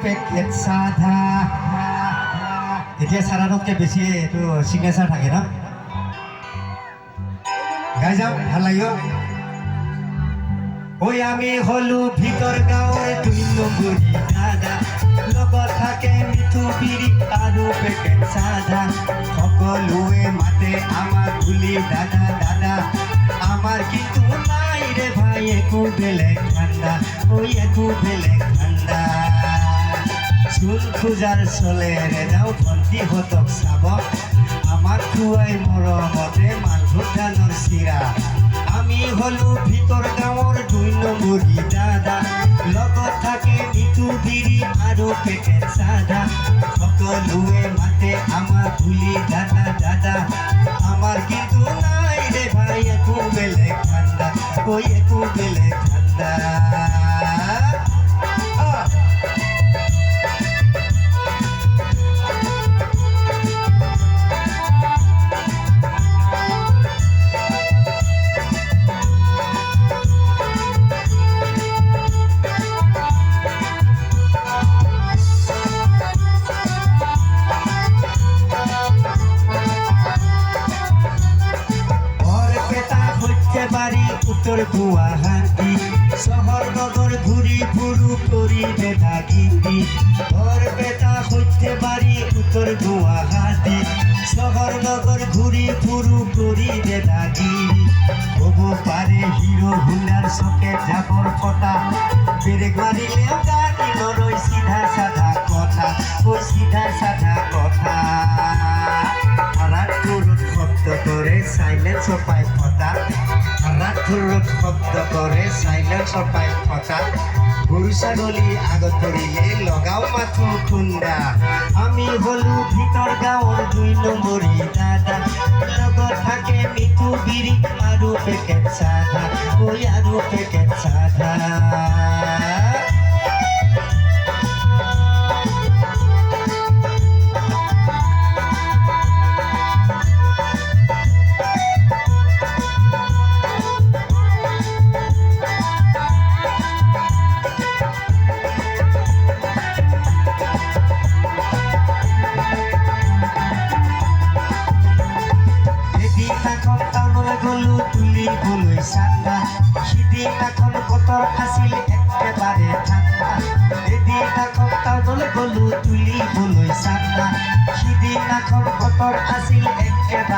packet সাধা এতিয়া সাধাৰণতকৈ বেছি এইটো চিগনেচাৰ থাকে ন গাই যাওঁ ভাল লাগিব ঐ আমি হলো ভিতৰ গাঁৱৰ 2 নম্বৰী দাদা লগত থাকে মিঠু বিৰি আৰু পেকেট সাধা সকলোৱে মাতে আমাৰ বুলি দাদা দাদা আমাৰ কিন্তু নাই ৰে ভাই একু বেলেগ ঠান্ডা ওই একু বেলেগ ঠান্ডা চুল খুজাৰ চলে ৰে যাও ভন্টি হতক চাব আমাৰ খুৱাই মৰমতে মালভোগ ধানৰ চিৰা আমি হলো ভিতৰ গাঁৱৰ 2 নম্বৰী দাদা লগত থাকে মিঠু বিৰি আৰু পেকেট সাধা সকলোৱে মাতে আমাৰ বুলি দাদা দাদা আমার কিন্তু নাই রে ভাই একু বেলেগ ঠান্ডা ওই একু বেলেগ ঠান্ডা বাড়ি উত্তর গুৱাহাটী শহৰ নগৰ ঘুৰি ফুৰু কৰি বেদাগিৰি বৰপেটা সত্যে বাড়ি উত্তৰ গুৱাহাটী শহৰ নগৰ ঘুৰি ফুৰু কৰি বেদাগিৰি হব পাৰে হিৰো হুন্ডাৰ চকে জাবৰ ফটা বেরেক মারিলেও গাড়ি নরয় সিধা সাধা কথা ওই সিধা সাধা কথা রাতপুরত শব্দ করে সাইলেন্স পাই ফটা রাতপুরত শব্দ করে সাইলেন্স পাই ফটা গরু ছাগলী আগত ধরিলে লগাও মাথো খুন্দা আমি হলো ভিতৰ গাঁৱৰ 2 নম্বৰী দাদা লগত থাকে মিঠু বিৰি আৰু পেকেট সাধা ওই আৰু পেকেট সাধা তুলিবলৈ চান্দা সিদিনাখন বতৰ আছিল একেবাৰে ঠাণ্ডা এদিনাখন টাউনলৈ গলো তুলিবলৈ চান্দা সিদিনাখন বতৰ আছিল একেবাৰে